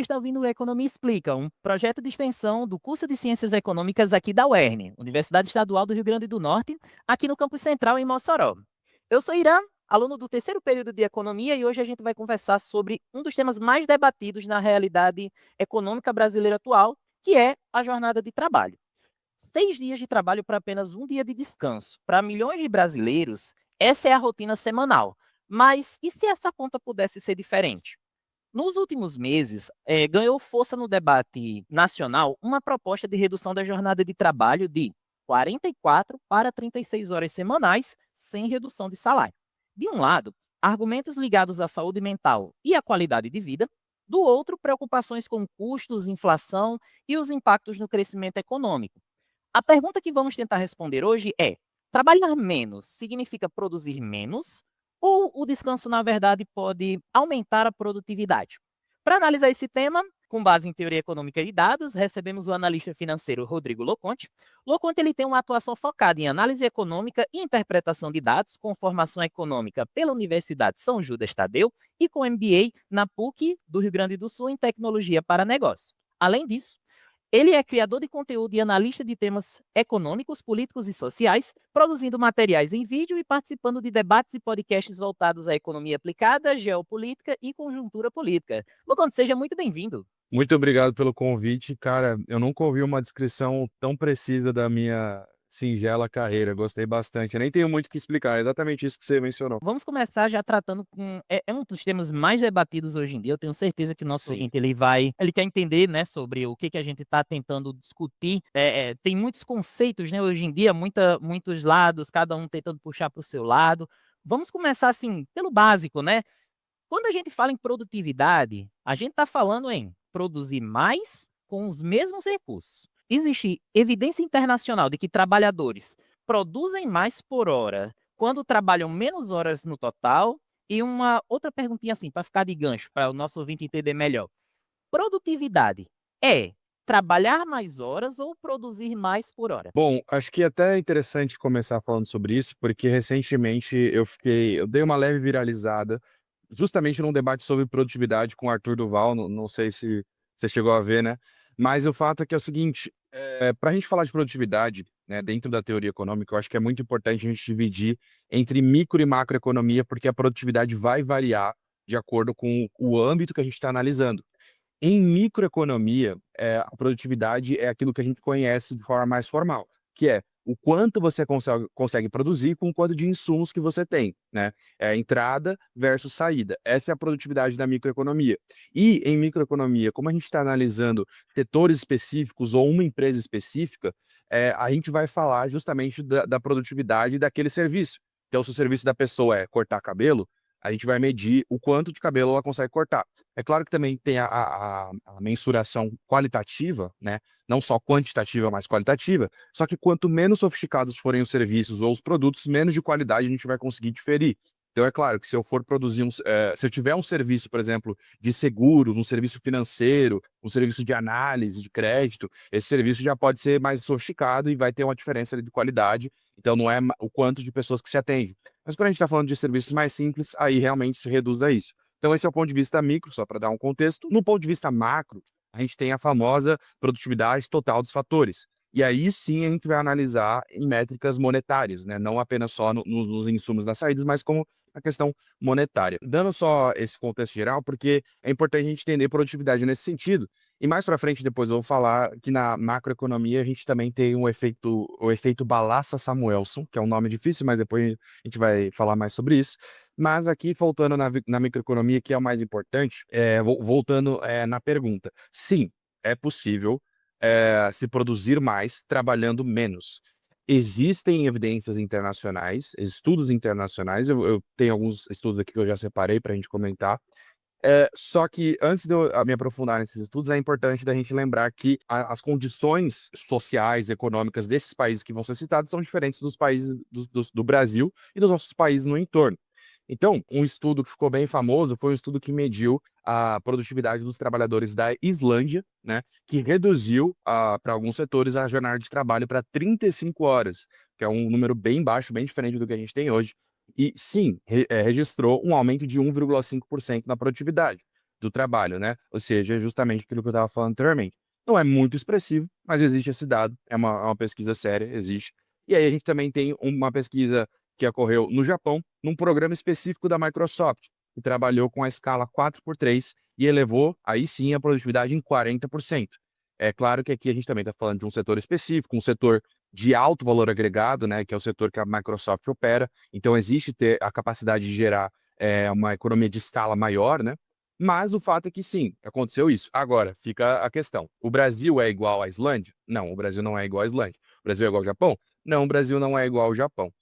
está ouvindo o Economia Explica, um projeto de extensão do curso de Ciências Econômicas aqui da UERN, Universidade Estadual do Rio Grande do Norte, aqui no Campus Central, em Mossoró. Eu sou Irã, aluno do terceiro período de Economia, e hoje a gente vai conversar sobre um dos temas mais debatidos na realidade econômica brasileira atual, que é a jornada de trabalho. 6 dias de trabalho para apenas um dia de descanso. Para milhões de brasileiros, essa é a rotina semanal. Mas e se essa conta pudesse ser diferente? Nos últimos meses, ganhou força no debate nacional uma proposta de redução da jornada de trabalho de 44 para 36 horas semanais, sem redução de salário. De um lado, argumentos ligados à saúde mental e à qualidade de vida; do outro, preocupações com custos, inflação e os impactos no crescimento econômico. A pergunta que vamos tentar responder hoje é: trabalhar menos significa produzir menos? Ou o descanso, na verdade, pode aumentar a produtividade? Para analisar esse tema, com base em teoria econômica e dados, recebemos o analista financeiro Rodrigo Loconte. Loconte ele tem uma atuação focada em análise econômica e interpretação de dados, com formação econômica pela Universidade São Judas Tadeu e com MBA na PUC do Rio Grande do Sul em Tecnologia para Negócios. Além disso, ele é criador de conteúdo e analista de temas econômicos, políticos e sociais, produzindo materiais em vídeo e participando de debates e podcasts voltados à economia aplicada, geopolítica e conjuntura política. Loconte, seja muito bem-vindo. Muito obrigado pelo convite. Cara, eu nunca ouvi uma descrição tão precisa da minha singela carreira. Gostei bastante. Eu nem tenho muito o que explicar, é exatamente isso que você mencionou. Vamos começar já tratando com um dos temas mais debatidos hoje em dia. Eu tenho certeza que o nosso Sim. ouvinte ele quer entender, né, sobre o que a gente está tentando discutir. Tem muitos conceitos, né, hoje em dia, muitos lados, cada um tentando puxar para o seu lado. Vamos começar assim pelo básico, né? Quando a gente fala em produtividade, a gente está falando em produzir mais com os mesmos recursos. Existe evidência internacional de que trabalhadores produzem mais por hora quando trabalham menos horas no total. E uma outra perguntinha assim, para ficar de gancho, para o nosso ouvinte entender melhor. Produtividade é trabalhar mais horas ou produzir mais por hora? Bom, acho que até é interessante começar falando sobre isso, porque recentemente eu dei uma leve viralizada, justamente num debate sobre produtividade com o Arthur Duval, não sei se você chegou a ver, né? Mas o fato é que é o seguinte, para a gente falar de produtividade, né, dentro da teoria econômica, eu acho que é muito importante a gente dividir entre micro e macroeconomia, porque a produtividade vai variar de acordo com o âmbito que a gente está analisando. Em microeconomia, a produtividade é aquilo que a gente conhece de forma mais formal, que é o quanto você consegue produzir com o quanto de insumos que você tem, né? É entrada versus saída. Essa é a produtividade da microeconomia. E em microeconomia, como a gente está analisando setores específicos ou uma empresa específica, a gente vai falar justamente da produtividade daquele serviço. Então, se o serviço da pessoa é cortar cabelo, a gente vai medir o quanto de cabelo ela consegue cortar. É claro que também tem a mensuração qualitativa, né? Não só quantitativa, mas qualitativa. Só que quanto menos sofisticados forem os serviços ou os produtos, menos de qualidade a gente vai conseguir diferir. Então, é claro que se eu for produzir se eu tiver um serviço, por exemplo, de seguros, um serviço financeiro, um serviço de análise de crédito, esse serviço já pode ser mais sofisticado e vai ter uma diferença ali de qualidade. Então, não é o quanto de pessoas que se atende. Mas quando a gente está falando de serviços mais simples, aí realmente se reduz a isso. Então, esse é o ponto de vista micro, só para dar um contexto. No ponto de vista macro, a gente tem a famosa produtividade total dos fatores. E aí sim a gente vai analisar em métricas monetárias, né? Não apenas só nos insumos das saídas, mas como a questão monetária. Dando só esse contexto geral, porque é importante a gente entender produtividade nesse sentido. E mais para frente, depois eu vou falar que na macroeconomia a gente também tem o efeito Balassa-Samuelson, que é um nome difícil, mas depois a gente vai falar mais sobre isso. Mas aqui, voltando na microeconomia, que é o mais importante, voltando na pergunta. Sim, é possível se produzir mais trabalhando menos. Existem evidências internacionais, estudos internacionais, eu tenho alguns estudos aqui que eu já separei para a gente comentar. Só que antes de eu me aprofundar nesses estudos, é importante da gente lembrar que as condições sociais, econômicas desses países que vão ser citados são diferentes dos países do Brasil e dos nossos países no entorno. Então, um estudo que ficou bem famoso foi um estudo que mediu a produtividade dos trabalhadores da Islândia, né, que reduziu para alguns setores a jornada de trabalho para 35 horas, que é um número bem baixo, bem diferente do que a gente tem hoje. E sim, registrou um aumento de 1,5% na produtividade. do trabalho, né? Ou seja, justamente aquilo que eu estava falando anteriormente. Não é muito expressivo, mas existe esse dado, é uma pesquisa séria, existe. E aí a gente também tem uma pesquisa que ocorreu no Japão, num programa específico da Microsoft, que trabalhou com a escala 4x3 e elevou, aí sim, a produtividade em 40%. É claro que aqui a gente também está falando de um setor específico, um setor de alto valor agregado, né, que é o setor que a Microsoft opera. Então, existe ter a capacidade de gerar uma economia de escala maior, né? Mas o fato é que sim, aconteceu isso. Agora, fica a questão: o Brasil é igual à Islândia? Não, o Brasil não é igual à Islândia. O Brasil é igual ao Japão? Não, o Brasil não é igual ao Japão.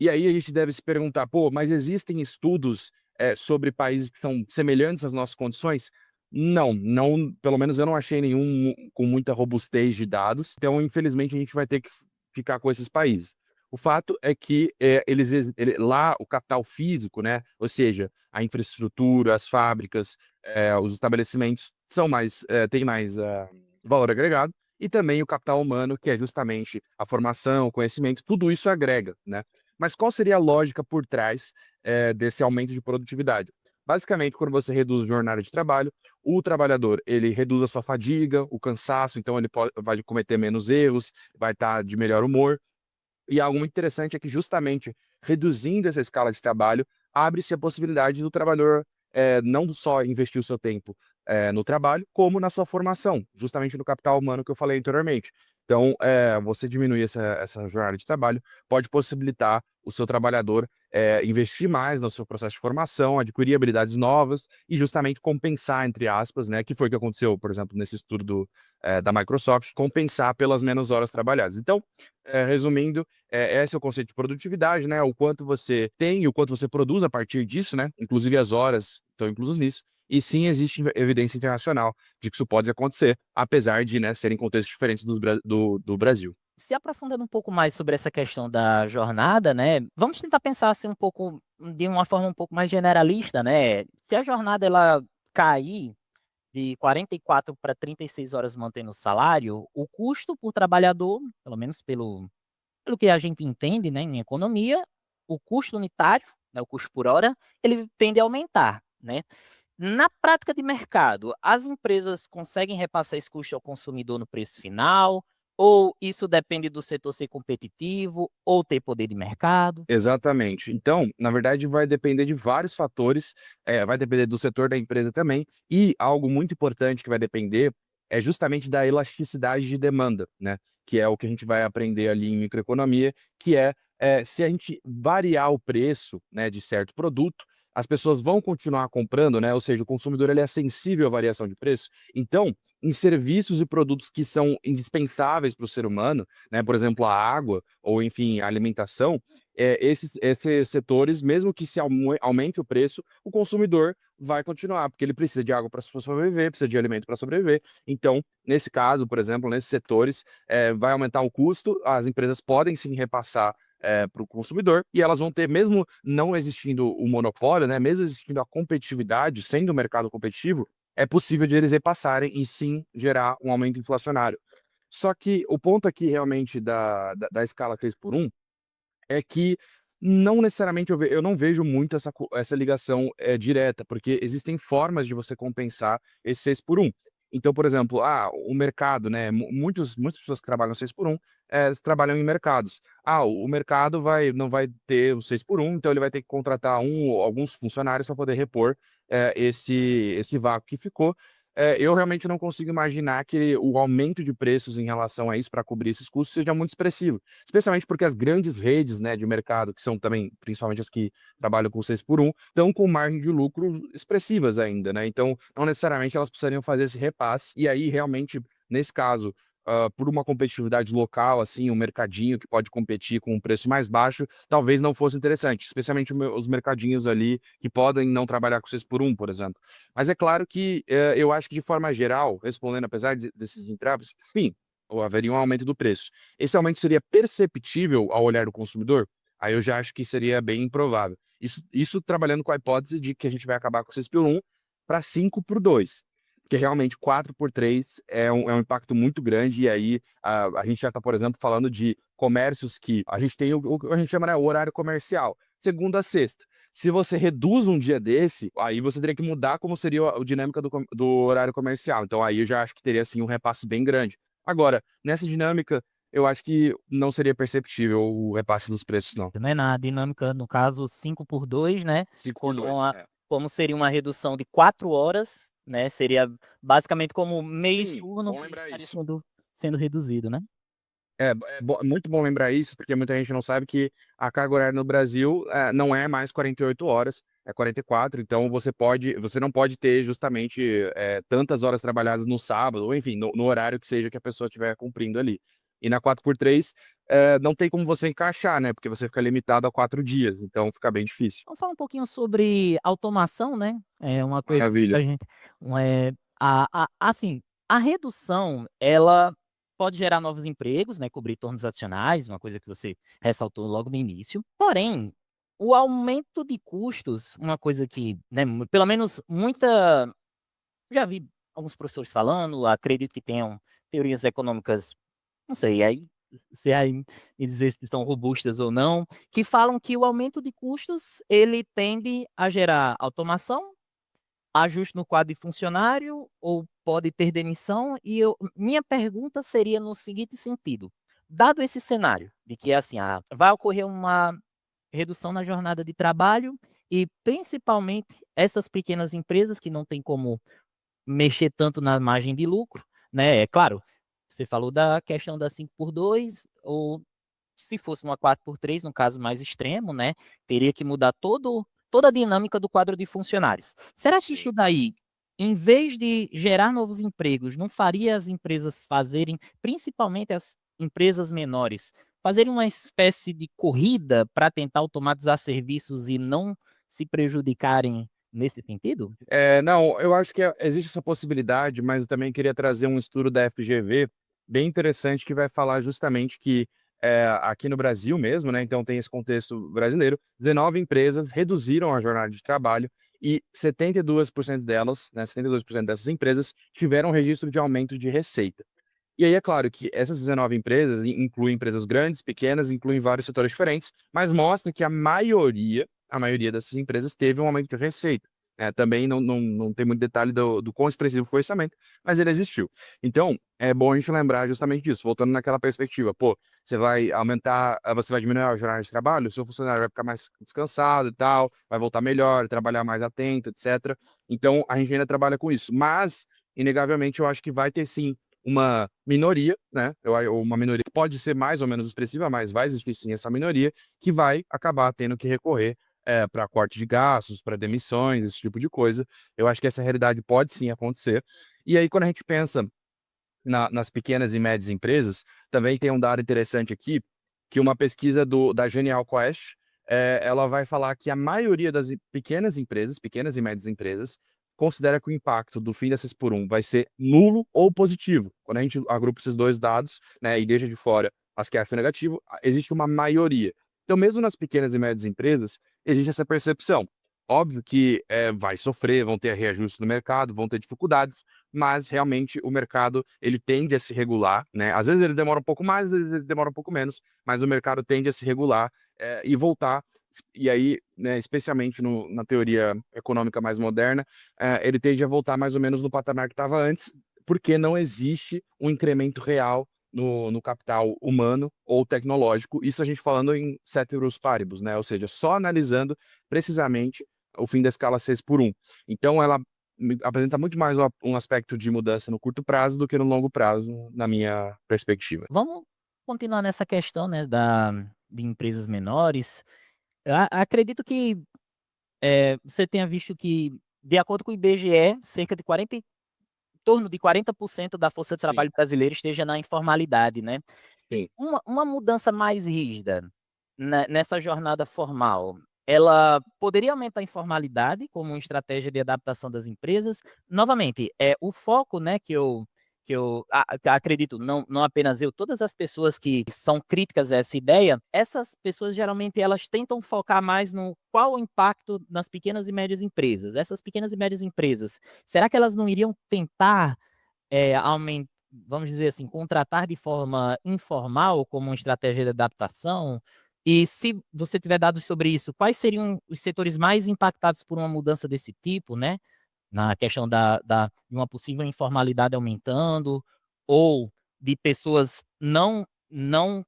E aí a gente deve se perguntar, pô, mas existem estudos sobre países que são semelhantes às nossas condições? Não, não, pelo menos eu não achei nenhum com muita robustez de dados. Então, infelizmente, a gente vai ter que ficar com esses países. O fato é que lá o capital físico, né, ou seja, a infraestrutura, as fábricas, os estabelecimentos são mais, têm mais valor agregado, e também o capital humano, que é justamente a formação, o conhecimento, tudo isso agrega, né? Mas qual seria a lógica por trás desse aumento de produtividade? Basicamente, quando você reduz a jornada de trabalho, o trabalhador ele reduz a sua fadiga, o cansaço, então ele vai cometer menos erros, vai estar de melhor humor. E algo muito interessante é que justamente reduzindo essa escala de trabalho, abre-se a possibilidade do trabalhador não só investir o seu tempo no trabalho, como na sua formação, justamente no capital humano que eu falei anteriormente. Então, você diminuir essa jornada de trabalho pode possibilitar o seu trabalhador investir mais no seu processo de formação, adquirir habilidades novas e justamente compensar, entre aspas, né, que foi o que aconteceu, por exemplo, nesse estudo da Microsoft, compensar pelas menos horas trabalhadas. Então, resumindo, esse é o conceito de produtividade, né? O quanto você tem e o quanto você produz a partir disso, né? Inclusive as horas estão inclusas nisso. E sim, existe evidência internacional de que isso pode acontecer, apesar de, né, serem contextos diferentes do Brasil. Se aprofundando um pouco mais sobre essa questão da jornada, né, vamos tentar pensar assim um pouco de uma forma um pouco mais generalista, né? Se a jornada ela cair de 44 para 36 horas mantendo o salário, o custo por trabalhador, pelo menos pelo que a gente entende, né, em economia, o custo unitário, né, o custo por hora, ele tende a aumentar, né? Na prática de mercado, as empresas conseguem repassar esse custo ao consumidor no preço final? Ou isso depende do setor ser competitivo ou ter poder de mercado? Exatamente. Então, na verdade, vai depender de vários fatores, vai depender do setor da empresa também, e algo muito importante que vai depender é justamente da elasticidade de demanda, né? Que é o que a gente vai aprender ali em microeconomia, que se a gente variar o preço, né, de certo produto, as pessoas vão continuar comprando, né? Ou seja, o consumidor ele é sensível à variação de preço. Então, em serviços e produtos que são indispensáveis para o ser humano, né? Por exemplo, a água ou enfim, a alimentação, esses setores, mesmo que se aumente o preço, o consumidor vai continuar, porque ele precisa de água para sobreviver, precisa de alimento para sobreviver. Então, nesse caso, por exemplo, nesses setores, vai aumentar o custo, as empresas podem sim repassar para o consumidor, e elas vão ter, mesmo não existindo o monopólio, né, mesmo existindo a competitividade, sendo o mercado competitivo, é possível de eles repassarem e sim gerar um aumento inflacionário. Só que o ponto aqui realmente da escala 3 por 1 é que não necessariamente eu não vejo muito essa ligação, direta, porque existem formas de você compensar esse 6 por 1. Então, por exemplo, o mercado, né, muitas pessoas que trabalham 6 por 1, trabalham em mercados. O mercado não vai ter o 6 por 1, então ele vai ter que contratar alguns funcionários para poder repor, esse vácuo que ficou. Eu realmente não consigo imaginar que o aumento de preços em relação a isso, para cobrir esses custos, seja muito expressivo. Especialmente porque as grandes redes, né, de mercado, que são também, principalmente as que trabalham com 6 por 1, estão com margem de lucro expressivas ainda, né? Então, não necessariamente elas precisariam fazer esse repasse. E aí, realmente, nesse caso, por uma competitividade local, assim, um mercadinho que pode competir com um preço mais baixo, talvez não fosse interessante, especialmente os mercadinhos ali que podem não trabalhar com 6 por 1, por exemplo. Mas é claro que eu acho que, de forma geral, respondendo, apesar desses entraves, sim, haveria um aumento do preço. Esse aumento seria perceptível ao olhar do consumidor? Aí eu já acho que seria bem improvável. Isso trabalhando com a hipótese de que a gente vai acabar com 6 por 1 para 5 por 2. Porque realmente 4 por 3 é um impacto muito grande, e aí a gente já está, por exemplo, falando de comércios que a gente tem o que a gente chama, né, o horário comercial. segunda a sexta. Se você reduz um dia desse, aí você teria que mudar como seria a dinâmica do horário comercial. Então aí eu já acho que teria assim um repasse bem grande. Agora, nessa dinâmica, eu acho que não seria perceptível o repasse dos preços, não. Né, na dinâmica, no caso, 5 por 2, né, 5 por como 2. a como seria uma redução de 4 horas, né, seria basicamente como meio Sim, turno bom que lembrar estaria isso. sendo reduzido, né. Muito bom lembrar isso, porque muita gente não sabe que a carga horária no Brasil, não é mais 48 horas, é 44, então você não pode ter justamente, tantas horas trabalhadas no sábado, ou enfim, no horário que seja que a pessoa estiver cumprindo ali. E na 4x3, não tem como você encaixar, né, porque você fica limitado a 4 dias, então fica bem difícil. Vamos falar um pouquinho sobre automação, né, é uma coisa que Maravilha. a gente assim, a redução, ela pode gerar novos empregos, né, cobrir turnos adicionais, uma coisa que você ressaltou logo no início. Porém, o aumento de custos, uma coisa que, né, pelo menos já vi alguns professores falando, acredito que tenham teorias econômicas, não sei, aí se aí me dizer se estão robustas ou não, que falam que o aumento de custos, ele tende a gerar automação, ajuste no quadro de funcionário ou pode ter demissão. E minha pergunta seria no seguinte sentido: dado esse cenário de que, assim, vai ocorrer uma redução na jornada de trabalho e principalmente essas pequenas empresas que não têm como mexer tanto na margem de lucro, né, é claro, você falou da questão da 5 por 2 ou se fosse uma 4 por 3 no caso mais extremo, né, teria que mudar toda a dinâmica do quadro de funcionários. Será que isso Sim. daí, em vez de gerar novos empregos, não faria as empresas fazerem, principalmente as empresas menores, fazerem uma espécie de corrida para tentar automatizar serviços e não se prejudicarem nesse sentido? Não, eu acho que existe essa possibilidade, mas eu também queria trazer um estudo da FGV bem interessante que vai falar justamente que, aqui no Brasil mesmo, né, então tem esse contexto brasileiro, 19 empresas reduziram a jornada de trabalho e 72% delas, né, 72% dessas empresas tiveram registro de aumento de receita. E aí é claro que essas 19 empresas incluem empresas grandes, pequenas, incluem vários setores diferentes, mas mostra que a maioria dessas empresas teve um aumento de receita. Também não tem muito detalhe do quão expressivo foi o orçamento, mas ele existiu. Então, é bom a gente lembrar justamente disso, voltando naquela perspectiva. Pô, você vai diminuir a jornada de trabalho, o seu funcionário vai ficar mais descansado e tal, vai voltar melhor, trabalhar mais atento, etc. Então, a gente ainda trabalha com isso. Mas, inegavelmente, eu acho que vai ter sim uma minoria, né, ou uma minoria que pode ser mais ou menos expressiva, mas vai existir sim essa minoria, que vai acabar tendo que recorrer, para corte de gastos, para demissões, esse tipo de coisa. Eu acho que essa realidade pode sim acontecer. E aí quando a gente pensa nas pequenas e médias empresas, também tem um dado interessante aqui, que uma pesquisa da Genial Quest, ela vai falar que a maioria das pequenas empresas, pequenas e médias empresas, considera que o impacto do fim da 6 por 1 vai ser nulo ou positivo. Quando a gente agrupa esses dois dados, né, e deixa de fora as que acham negativo, existe uma maioria. Então, mesmo nas pequenas e médias empresas, existe essa percepção. Óbvio que vai sofrer, vão ter reajustes no mercado, vão ter dificuldades, mas realmente o mercado ele tende a se regular, né? Às vezes ele demora um pouco mais, às vezes ele demora um pouco menos, mas o mercado tende a se regular, e voltar. E aí, né, especialmente na teoria econômica mais moderna, ele tende a voltar mais ou menos no patamar que estava antes, porque não existe um incremento real no capital humano ou tecnológico. Isso a gente falando em ceteris paribus, né? Ou seja, só analisando precisamente o fim da escala 6 por 1. Então, ela apresenta muito mais um aspecto de mudança no curto prazo do que no longo prazo, na minha perspectiva. Vamos continuar nessa questão, né, de empresas menores. Acredito que, você tenha visto que, de acordo com o IBGE, cerca de 40 em torno de 40% da força de Sim, trabalho brasileira esteja na informalidade, né. sim. Uma mudança mais rígida nessa jornada formal, ela poderia aumentar a informalidade como uma estratégia de adaptação das empresas? Novamente, o foco, né, que acredito, não apenas eu, todas as pessoas que são críticas a essa ideia, essas pessoas geralmente elas tentam focar mais no qual o impacto nas pequenas e médias empresas. Essas pequenas e médias empresas, será que elas não iriam tentar vamos dizer assim, contratar de forma informal como uma estratégia de adaptação, E se você tiver dados sobre isso, quais seriam os setores mais impactados por uma mudança desse tipo, né? Na questão de uma possível informalidade aumentando, ou de pessoas não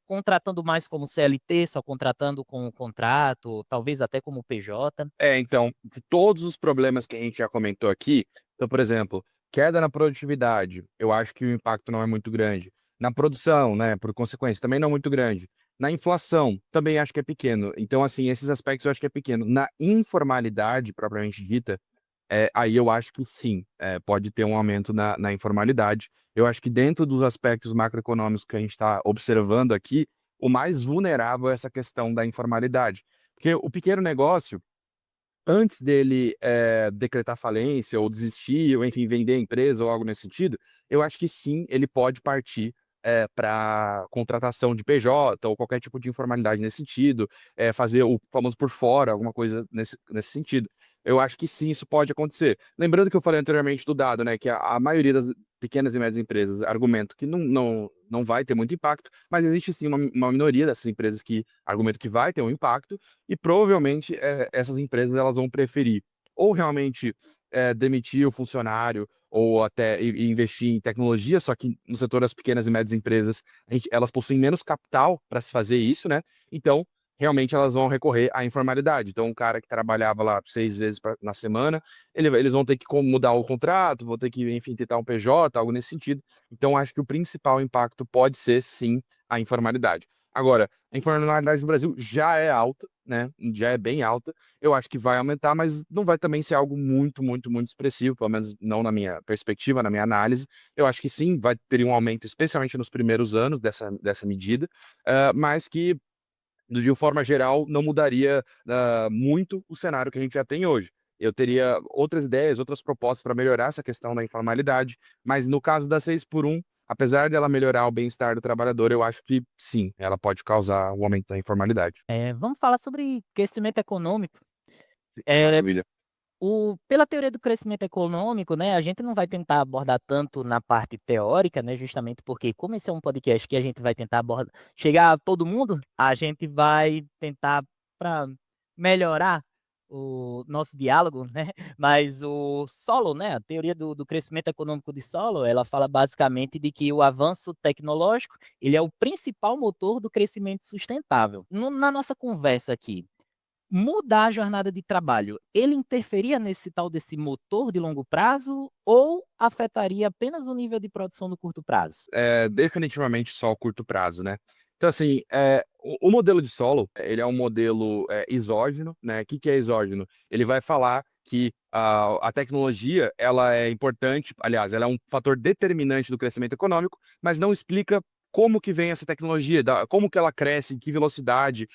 contratando mais como CLT, só contratando com o contrato, talvez até como PJ. Então, de todos os problemas que a gente já comentou aqui, então, por exemplo, queda na produtividade, eu acho que o impacto não é muito grande. Na produção, né, por consequência, também não é muito grande. Na inflação, também acho que é pequeno. Então, assim, esses aspectos eu acho que é pequeno. Na informalidade, propriamente dita, aí eu acho que sim, pode ter um aumento na informalidade. Eu acho que dentro dos aspectos macroeconômicos que a gente está observando aqui, o mais vulnerável é essa questão da informalidade. Porque o pequeno negócio, antes dele, decretar falência ou desistir ou, enfim, vender a empresa ou algo nesse sentido, eu acho que sim, ele pode partir, pra contratação de PJ ou qualquer tipo de informalidade nesse sentido, fazer o famoso por fora, alguma coisa nesse sentido. Eu acho que sim, isso pode acontecer. Lembrando que eu falei anteriormente do dado, né, que a maioria das pequenas e médias empresas argumentam que não vai ter muito impacto, mas existe sim uma minoria dessas empresas que argumentam que vai ter um impacto, e provavelmente, essas empresas elas vão preferir ou realmente, demitir o funcionário ou até e investir em tecnologia, só que no setor das pequenas e médias empresas, elas possuem menos capital para se fazer isso, né, então, realmente elas vão recorrer à informalidade. Então um cara que trabalhava lá 6 vezes na semana, eles vão ter que mudar o contrato, vão ter que, enfim, tentar um PJ, algo nesse sentido. Então acho que o principal impacto pode ser sim a informalidade. Agora, a informalidade no Brasil já é alta, né, já é bem alta. Eu acho que vai aumentar, mas não vai também ser algo muito, muito, muito expressivo, pelo menos não na minha perspectiva, na minha análise. Eu acho que sim, vai ter um aumento, especialmente nos primeiros anos dessa medida, mas que, de uma forma geral, não mudaria, muito o cenário que a gente já tem hoje. Eu teria outras ideias, outras propostas para melhorar essa questão da informalidade, mas no caso da 6 por 1, apesar dela melhorar o bem-estar do trabalhador, eu acho que sim, ela pode causar o aumento da informalidade. Vamos falar sobre crescimento econômico. Eh, Maravilha. pela teoria do crescimento econômico, né, a gente não vai tentar abordar tanto na parte teórica, né, justamente porque como esse é um podcast que a gente vai tentar chegar a todo mundo, a gente vai tentar para melhorar o nosso diálogo, né, mas o Solow, né, a teoria do crescimento econômico de Solow, ela fala basicamente de que o avanço tecnológico, ele é o principal motor do crescimento sustentável. Na nossa conversa aqui, mudar a jornada de trabalho, ele interferia nesse tal desse motor de longo prazo ou afetaria apenas o nível de produção no curto prazo? Definitivamente só o curto prazo, né. Então assim, o modelo de solo, ele é um modelo, exógeno, né. O que que é exógeno? Ele vai falar que a tecnologia, ela é importante, aliás, ela é um fator determinante do crescimento econômico, mas não explica como que vem essa tecnologia, como que ela cresce, em que velocidade,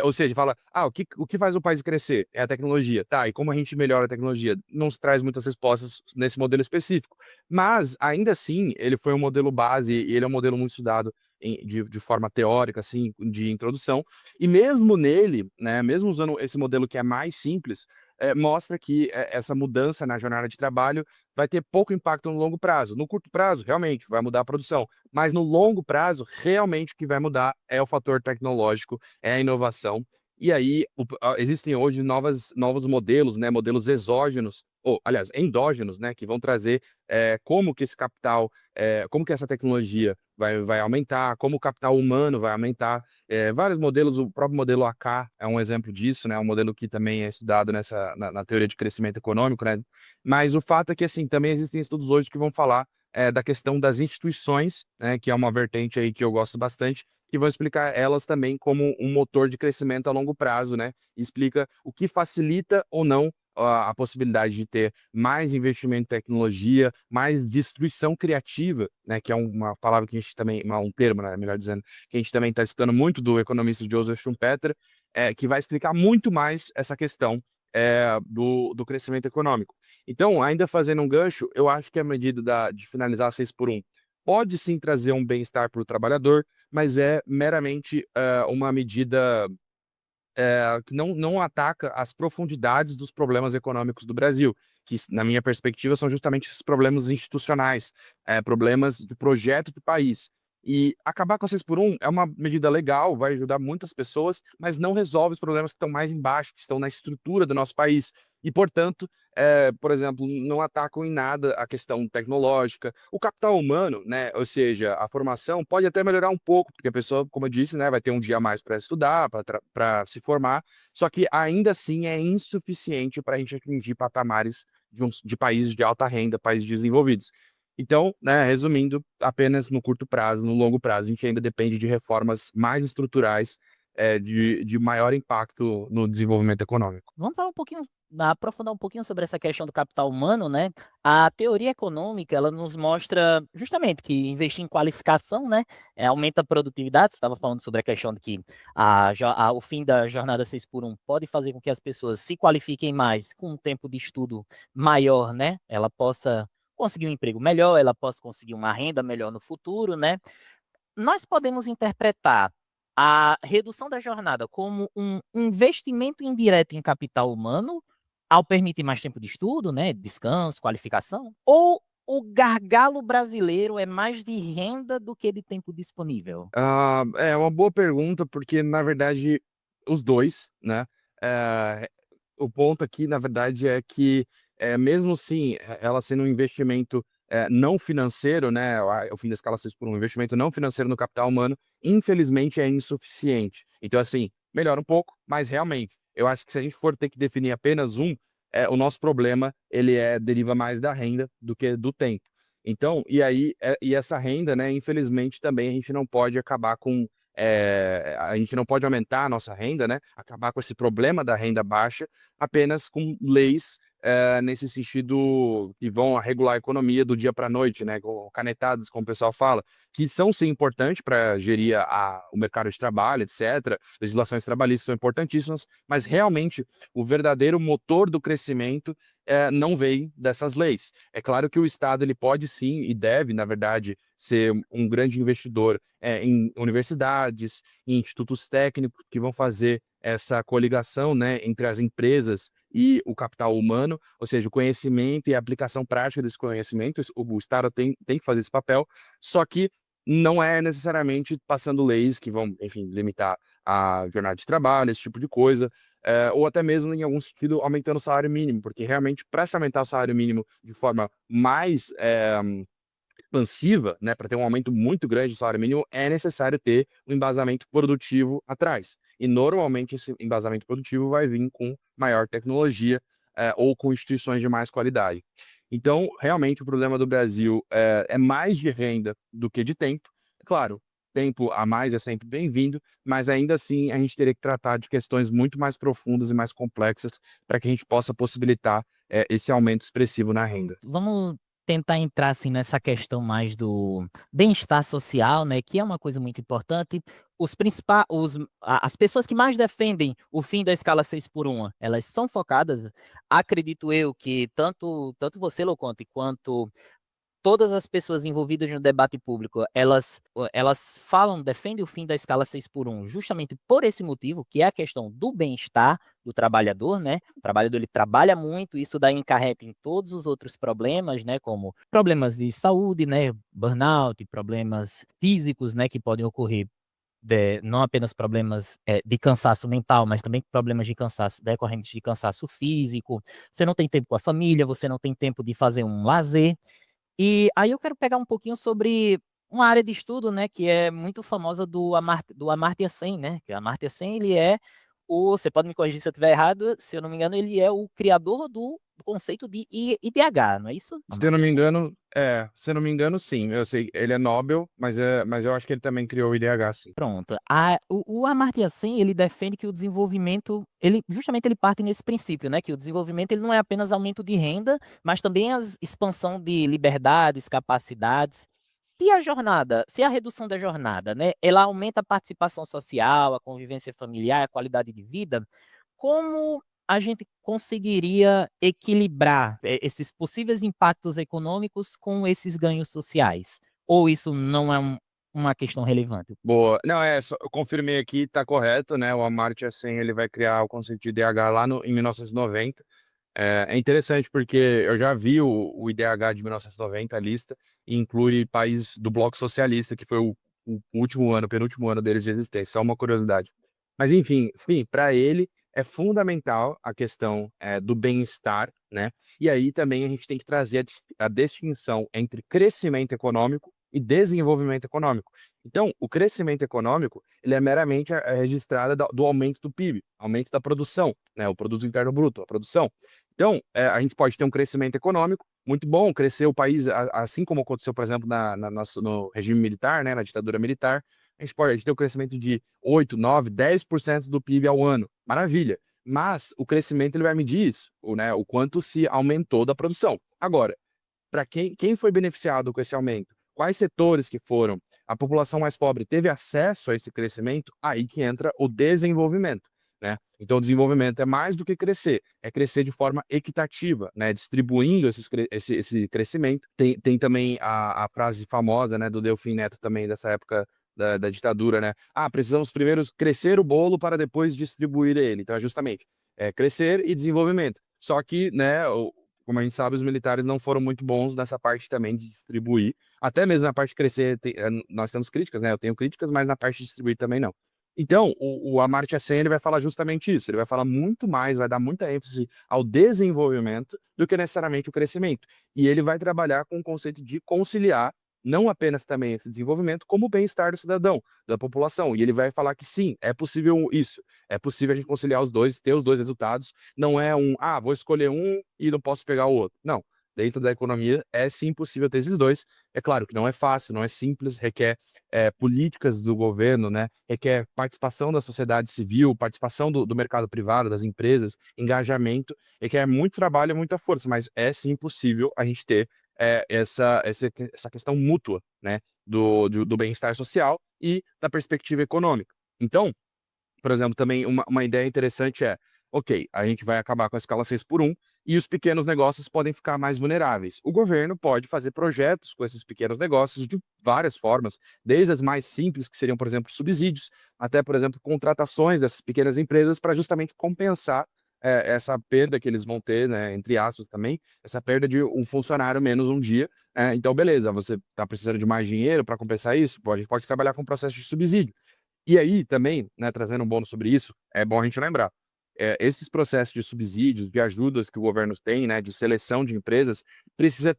ou seja, fala: "Ah, o que faz o país crescer? É a tecnologia". Tá, e como a gente melhora a tecnologia? Não se traz muitas respostas nesse modelo específico. Mas, ainda assim, ele foi um modelo base e ele é um modelo muito estudado de forma teórica, assim, de introdução. E mesmo nele, né, mesmo usando esse modelo que é mais simples, mostra que essa mudança na jornada de trabalho vai ter pouco impacto no longo prazo. No curto prazo, realmente, vai mudar a produção. Mas no longo prazo, realmente o que vai mudar é o fator tecnológico, é a inovação. E aí, existem hoje novos modelos, né, modelos exógenos, ou, aliás, endógenos, né, que vão trazer como que esse capital, como que essa tecnologia vai aumentar, como o capital humano vai aumentar. Vários modelos, o próprio modelo AK é um exemplo disso, né, um modelo que também é estudado na teoria de crescimento econômico, né. Mas o fato é que, assim, também existem estudos hoje que vão falar, da questão das instituições, né, que é uma vertente aí que eu gosto bastante, que vão explicar elas também como um motor de crescimento a longo prazo, né, e explica o que facilita ou não a possibilidade de ter mais investimento em tecnologia, mais destruição criativa, né, que é uma palavra que a gente também, um termo, né, melhor dizendo, que a gente também está escutando muito do economista Joseph Schumpeter, que vai explicar muito mais essa questão, do crescimento econômico. Então, ainda fazendo um gancho, eu acho que a medida de finalizar 6 por 1 pode sim trazer um bem-estar para o trabalhador, mas é meramente, uma medida, que não ataca as profundidades dos problemas econômicos do Brasil, que, na minha perspectiva, são justamente esses problemas institucionais, problemas de projeto de país. E acabar com a 6 por 1 é uma medida legal, vai ajudar muitas pessoas, mas não resolve os problemas que estão mais embaixo, que estão na estrutura do nosso país. E, portanto, por exemplo, não atacam em nada a questão tecnológica. O capital humano, né, ou seja, a formação pode até melhorar um pouco, porque a pessoa, como eu disse, né, vai ter um dia a mais para estudar, para se formar, só que ainda assim é insuficiente para a gente atingir patamares de países de alta renda, países desenvolvidos. Então, né, resumindo, apenas no curto prazo, no longo prazo, a gente ainda depende de reformas mais estruturais, de maior impacto no desenvolvimento econômico. Vamos falar um pouquinho, aprofundar um pouquinho sobre essa questão do capital humano, né? A teoria econômica, ela nos mostra justamente que investir em qualificação, né, aumenta a produtividade. Você estava falando sobre a questão de que o fim da jornada 6 por 1 pode fazer com que as pessoas se qualifiquem mais com um tempo de estudo maior, né? Ela possa conseguir um emprego melhor, ela possa conseguir uma renda melhor no futuro, né? Nós podemos interpretar a redução da jornada como um investimento indireto em capital humano, ao permitir mais tempo de estudo, né, descanso, qualificação, ou o gargalo brasileiro é mais de renda do que de tempo disponível? É uma boa pergunta, porque na verdade os 2, né, eh, o ponto aqui na verdade é que, mesmo assim, ela sendo um investimento, não financeiro, né, o fim da escala 6 por 1, um investimento não financeiro no capital humano, infelizmente é insuficiente. Então assim, melhora um pouco, mas realmente, eu acho que se a gente for ter que definir apenas um, o nosso problema ele deriva mais da renda do que do tempo. Então, e aí, e essa renda, né, infelizmente também a gente não pode acabar com, a gente não pode aumentar a nossa renda, né, acabar com esse problema da renda baixa apenas com leis, nesse sentido que vão regular a economia do dia para a noite, né, com canetadas, como o pessoal fala, que são sim importantes para gerir o mercado de trabalho, etc. Legislações trabalhistas são importantíssimas, mas realmente o verdadeiro motor do crescimento não vem dessas leis. É claro que o Estado ele pode sim e deve, na verdade, ser um grande investidor em universidades, em institutos técnicos que vão fazer essa coligação, né, entre as empresas e o capital humano, ou seja, o conhecimento e a aplicação prática desse conhecimento. O Estado tem que fazer esse papel, só que não é necessariamente passando leis que vão, enfim, limitar a jornada de trabalho, esse tipo de coisa, ou até mesmo, em algum sentido, aumentando o salário mínimo, porque realmente para se aumentar o salário mínimo de forma mais expansiva, né, para ter um aumento muito grande do salário mínimo, é necessário ter um embasamento produtivo atrás. E normalmente esse embasamento produtivo vai vir com maior tecnologia, ou com instituições de mais qualidade. Então, realmente, o problema do Brasil é mais de renda do que de tempo. Claro, tempo a mais é sempre bem-vindo, mas ainda assim a gente teria que tratar de questões muito mais profundas e mais complexas para que a gente possa possibilitar esse aumento expressivo na renda. Vamos tentar entrar, assim, nessa questão mais do bem-estar social, né, que é uma coisa muito importante. As pessoas que mais defendem o fim da escala 6 por 1, elas são focadas, acredito eu, que tanto você, Loconte, quanto todas as pessoas envolvidas no debate público, elas falam, defendem o fim da escala 6 por 1 justamente por esse motivo, que é a questão do bem-estar do trabalhador, né? O trabalhador ele trabalha muito, isso daí encarreta em todos os outros problemas, né? Como problemas de saúde, né? Burnout, problemas físicos, né? Que podem ocorrer, não apenas problemas de cansaço mental, mas também problemas de cansaço decorrentes de cansaço físico. Você não tem tempo com a família, você não tem tempo de fazer um lazer. E aí eu quero pegar um pouquinho sobre uma área de estudo, né, que é muito famosa do Amartya Sen, né, que o Amartya Sen ele é você pode me corrigir se eu estiver errado, se eu não me engano, ele é o criador do conceito de IDH, não é isso? Se eu não me engano, sim. Eu sei, ele é Nobel, mas eu acho que ele também criou o IDH, sim. Pronto. O Amartya Sen, ele defende que o desenvolvimento, justamente ele parte nesse princípio, né, que o desenvolvimento ele não é apenas aumento de renda, mas também a expansão de liberdades, capacidades. Se a redução da jornada, né, ela aumenta a participação social, a convivência familiar, a qualidade de vida, como a gente conseguiria equilibrar, esses possíveis impactos econômicos com esses ganhos sociais? Ou isso não é uma questão relevante? Boa. Não, eu confirmei aqui, tá correto, né? O Amartya Sen, ele vai criar o conceito de IDH lá em 1990. É interessante porque eu já vi o IDH de 1990, a lista, e inclui países do bloco socialista, que foi o último ano, penúltimo ano deles de existência, só uma curiosidade. Mas enfim, sim, para ele é fundamental a questão, do bem-estar, né, e aí também a gente tem que trazer a distinção entre crescimento econômico e desenvolvimento econômico. Então, o crescimento econômico, ele é meramente registrado do aumento do PIB, aumento da produção, né, o produto interno bruto, a produção. Então, a gente pode ter um crescimento econômico muito bom, crescer o país, assim como aconteceu, por exemplo, no regime militar, né, na ditadura militar, a gente tem um crescimento de 8, 9, 10% do PIB ao ano. Maravilha. Mas o crescimento ele vai medir isso, né, o quanto se aumentou da produção. Agora, para quem foi beneficiado com esse aumento? Quais setores que foram? A população mais pobre teve acesso a esse crescimento? Aí que entra o desenvolvimento, né? Então, o desenvolvimento é mais do que crescer, é crescer de forma equitativa, né? Distribuindo esse crescimento. Tem também a frase famosa, né, do Delfim Neto também, dessa época da ditadura, né? Ah, precisamos primeiro crescer o bolo para depois distribuir ele. Então, é justamente crescer e desenvolvimento. Só que, né, como a gente sabe, os militares não foram muito bons nessa parte também de distribuir. Até mesmo na parte de crescer, nós temos críticas, né? Eu tenho críticas, mas na parte de distribuir também não. Então, o Amartya Sen ele vai falar justamente isso. Ele vai falar muito mais, vai dar muita ênfase ao desenvolvimento do que necessariamente o crescimento. E ele vai trabalhar com o conceito de conciliar não apenas também esse desenvolvimento, como o bem-estar do cidadão, da população. E ele vai falar que sim, é possível isso. É possível a gente conciliar os dois, ter os dois resultados. Não é vou escolher um e não posso pegar o outro. Não. Dentro da economia é sim possível ter esses dois. É claro que não é fácil, não é simples, requer políticas do governo, né? Requer participação da sociedade civil, participação do mercado privado, das empresas, engajamento, requer muito trabalho e muita força, mas é sim possível a gente ter essa questão mútua, né? Do bem-estar social e da perspectiva econômica. Então, por exemplo, também uma ideia interessante ok, a gente vai acabar com a escala 6 por 1 e os pequenos negócios podem ficar mais vulneráveis. O governo pode fazer projetos com esses pequenos negócios de várias formas, desde as mais simples, que seriam, por exemplo, subsídios, até, por exemplo, contratações dessas pequenas empresas para justamente compensar essa perda que eles vão ter, né, entre aspas também, essa perda de um funcionário menos um dia. Então, beleza, você está precisando de mais dinheiro para compensar isso? Pode trabalhar com processo de subsídio. E aí, também, né, trazendo um bônus sobre isso, é bom a gente lembrar, esses processos de subsídios, de ajudas que o governo tem, né, de seleção de empresas, precisa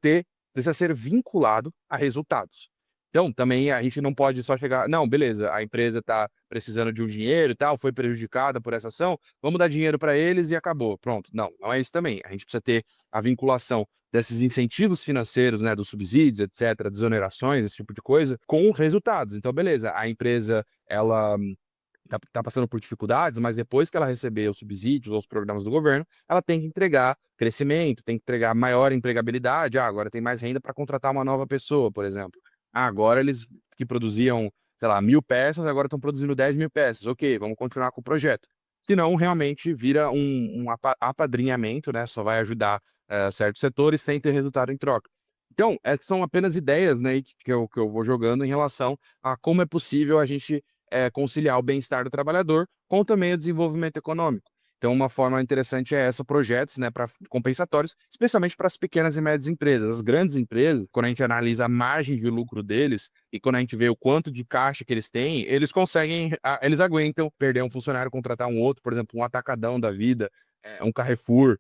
ser vinculado a resultados. Então, também a gente não pode só chegar, não, beleza, a empresa está precisando de um dinheiro e tal, foi prejudicada por essa ação, vamos dar dinheiro para eles e acabou. Pronto. Não, não é isso também. A gente precisa ter a vinculação desses incentivos financeiros, né, dos subsídios, etc., desonerações, esse tipo de coisa, com resultados. Então, beleza, a empresa ela tá passando por dificuldades, mas depois que ela receber os subsídios ou os programas do governo, ela tem que entregar crescimento, tem que entregar maior empregabilidade. Agora tem mais renda para contratar uma nova pessoa, por exemplo. Agora eles que produziam, sei lá, 1.000 peças, agora estão produzindo 10.000 peças. Ok, vamos continuar com o projeto. Senão, realmente vira um apadrinhamento, né? Só vai ajudar certos setores sem ter resultado em troca. Então, são apenas ideias, né, que eu vou jogando em relação a como é possível a gente conciliar o bem-estar do trabalhador com também o desenvolvimento econômico. Então, uma forma interessante é essa, projetos, né, para compensatórios, especialmente para as pequenas e médias empresas. As grandes empresas, quando a gente analisa a margem de lucro deles e quando a gente vê o quanto de caixa que eles têm, eles conseguem, eles aguentam perder um funcionário, contratar um outro, por exemplo, um Atacadão da vida, um Carrefour,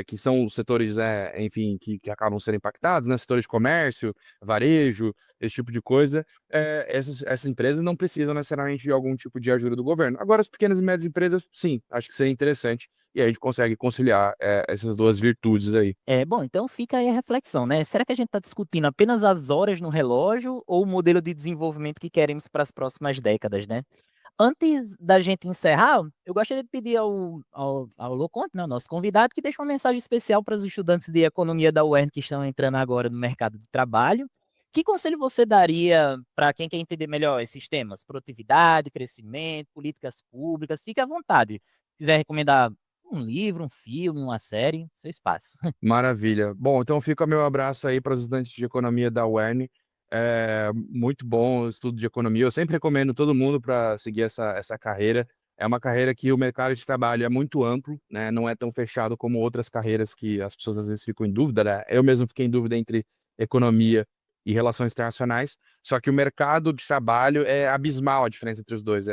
que são os setores, enfim, que acabam sendo impactados, né, setores de comércio, varejo, esse tipo de coisa. Essas empresas não precisam necessariamente de algum tipo de ajuda do governo. Agora, as pequenas e médias empresas, sim, acho que seria interessante. E aí a gente consegue conciliar essas duas virtudes aí. Bom, então fica aí a reflexão, né? Será que a gente está discutindo apenas as horas no relógio ou o modelo de desenvolvimento que queremos para as próximas décadas, né? Antes da gente encerrar, eu gostaria de pedir ao Loconte, né, o nosso convidado, que deixe uma mensagem especial para os estudantes de economia da UERN que estão entrando agora no mercado de trabalho. Que conselho você daria para quem quer entender melhor esses temas? Produtividade, crescimento, políticas públicas? Fique à vontade. Se quiser recomendar um livro, um filme, uma série, seu espaço. Maravilha. Bom, então fica meu abraço aí para os estudantes de economia da UERN. Muito bom o estudo de economia. Eu sempre recomendo todo mundo para seguir essa carreira. É uma carreira que o mercado de trabalho é muito amplo, né? Não é tão fechado como outras carreiras que as pessoas às vezes ficam em dúvida, né? Eu mesmo fiquei em dúvida entre economia e relações internacionais, só que o mercado de trabalho é abismal a diferença entre os dois.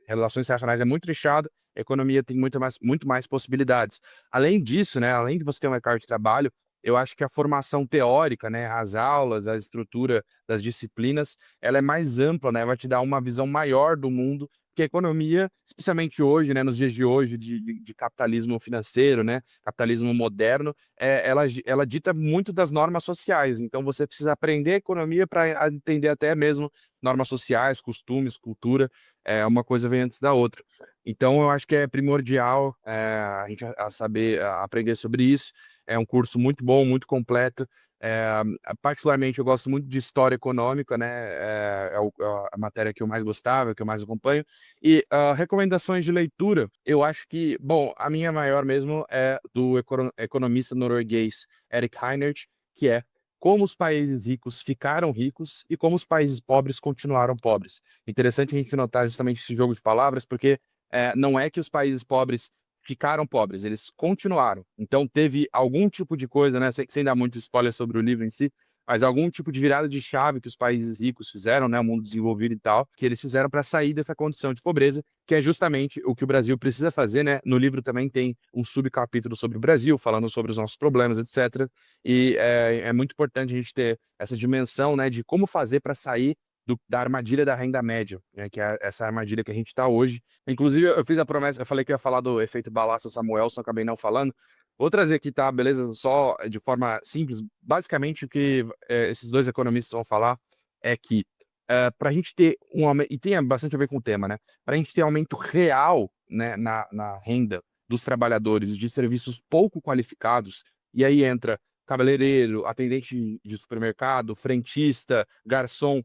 Relações internacionais é muito nichado, economia tem muito mais possibilidades. Além disso, né, além de você ter um mercado de trabalho, eu acho que a formação teórica, né, as aulas, a estrutura das disciplinas, ela é mais ampla, né, vai te dar uma visão maior do mundo, porque a economia, especialmente hoje, né, nos dias de hoje, de capitalismo financeiro, né, capitalismo moderno, ela dita muito das normas sociais. Então você precisa aprender economia para entender até mesmo normas sociais, costumes, cultura, uma coisa vem antes da outra. Então eu acho que é primordial a gente saber aprender sobre isso. É um curso muito bom, muito completo. Particularmente eu gosto muito de história econômica, né? A matéria que eu mais gostava, que eu mais acompanho. E recomendações de leitura, eu acho que, bom, a minha maior mesmo é do economista norueguês Erik Reinert, que é Como os países ricos ficaram ricos e como os países pobres continuaram pobres. Interessante a gente notar justamente esse jogo de palavras, porque não é que os países pobres ficaram pobres, eles continuaram. Então teve algum tipo de coisa, né, sem dar muito spoiler sobre o livro em si, mas algum tipo de virada de chave que os países ricos fizeram, né, o mundo desenvolvido e tal, que eles fizeram para sair dessa condição de pobreza, que é justamente o que o Brasil precisa fazer, né? No livro também tem um subcapítulo sobre o Brasil, falando sobre os nossos problemas, etc. E é muito importante a gente ter essa dimensão, né, de como fazer para sair da armadilha da renda média, né, que é essa armadilha que a gente está hoje. Inclusive, eu fiz a promessa, eu falei que ia falar do efeito Balassa Samuelson, acabei não falando. Vou trazer aqui, tá? Beleza? Só de forma simples. Basicamente, o que esses dois economistas vão falar é que para a gente ter um aumento, e tem bastante a ver com o tema, né? Para a gente ter aumento real, né, na renda dos trabalhadores de serviços pouco qualificados, e aí entra cabeleireiro, atendente de supermercado, frentista, garçom,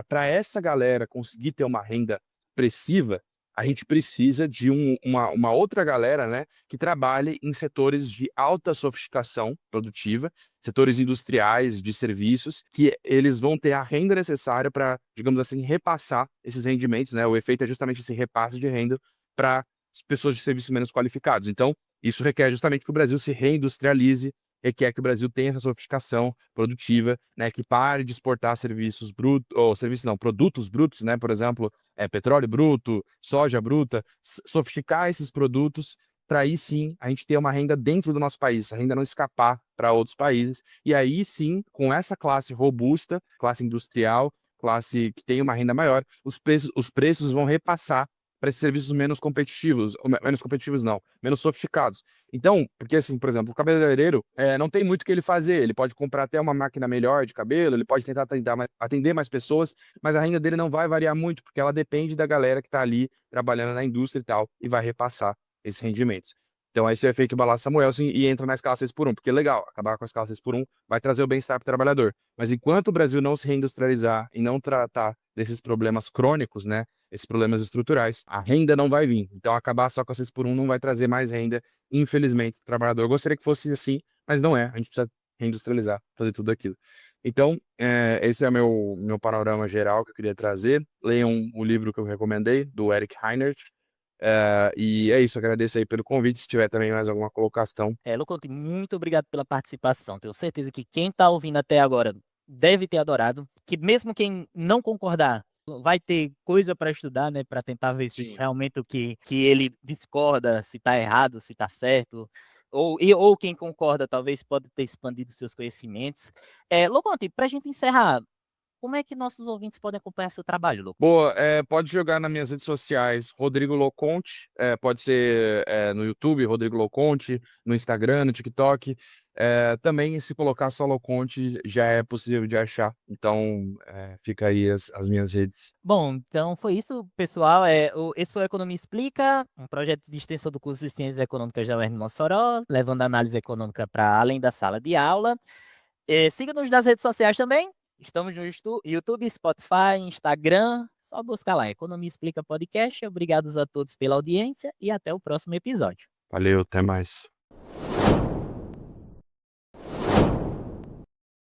para essa galera conseguir ter uma renda expressiva, a gente precisa de uma outra galera, né, que trabalhe em setores de alta sofisticação produtiva, setores industriais, de serviços, que eles vão ter a renda necessária para, digamos assim, repassar esses rendimentos, né? O efeito é justamente esse repasse de renda para as pessoas de serviços menos qualificados. Então, isso requer justamente que o Brasil se reindustrialize, requer que o Brasil tenha essa sofisticação produtiva, né, que pare de exportar serviços brutos, ou serviços não, produtos brutos, né, por exemplo, petróleo bruto, soja bruta, sofisticar esses produtos para aí sim a gente ter uma renda dentro do nosso país, a renda não escapar para outros países, e aí sim, com essa classe robusta, classe industrial, classe que tem uma renda maior, os preços vão repassar para esses serviços menos competitivos, ou menos competitivos não, menos sofisticados. Então, porque assim, por exemplo, o cabeleireiro não tem muito o que ele fazer, ele pode comprar até uma máquina melhor de cabelo, ele pode tentar atender mais pessoas, mas a renda dele não vai variar muito, porque ela depende da galera que está ali trabalhando na indústria e tal, e vai repassar esses rendimentos. Então, esse é o efeito Balassa Samuelson e entra na escala 6 por 1, porque legal, acabar com a escala 6 por 1 vai trazer o bem-estar para o trabalhador. Mas enquanto o Brasil não se reindustrializar e não tratar desses problemas crônicos, né, esses problemas estruturais, a renda não vai vir. Então, acabar só com a 6 por 1 não vai trazer mais renda, infelizmente, para o trabalhador. Eu gostaria que fosse assim, mas não é. A gente precisa reindustrializar, fazer tudo aquilo. Então, esse é o meu panorama geral que eu queria trazer. Leiam o livro que eu recomendei, do Eric Reinert. E é isso, agradeço aí pelo convite. Se tiver também mais alguma colocação. Loconte, muito obrigado pela participação. Tenho certeza que quem está ouvindo até agora deve ter adorado, que mesmo quem não concordar vai ter coisa para estudar, né, para tentar ver se Sim. realmente o que ele discorda, se está errado, se está certo, ou quem concorda talvez pode ter expandido seus conhecimentos. Loconte, para a gente encerrar, como é que nossos ouvintes podem acompanhar seu trabalho, Loconte? Boa, pode jogar nas minhas redes sociais, Rodrigo Loconte, pode ser no YouTube, Rodrigo Loconte, no Instagram, no TikTok. Também, se colocar só Loconte, já é possível de achar. Então, fica aí as minhas redes. Bom, então foi isso, pessoal. Esse foi o Economia Explica, um projeto de extensão do curso de Ciências Econômicas da UERN Mossoró, levando a análise econômica para além da sala de aula. Siga-nos nas redes sociais também. Estamos no YouTube, Spotify, Instagram. Só buscar lá, Economia Explica Podcast. Obrigados a todos pela audiência e até o próximo episódio. Valeu, até mais.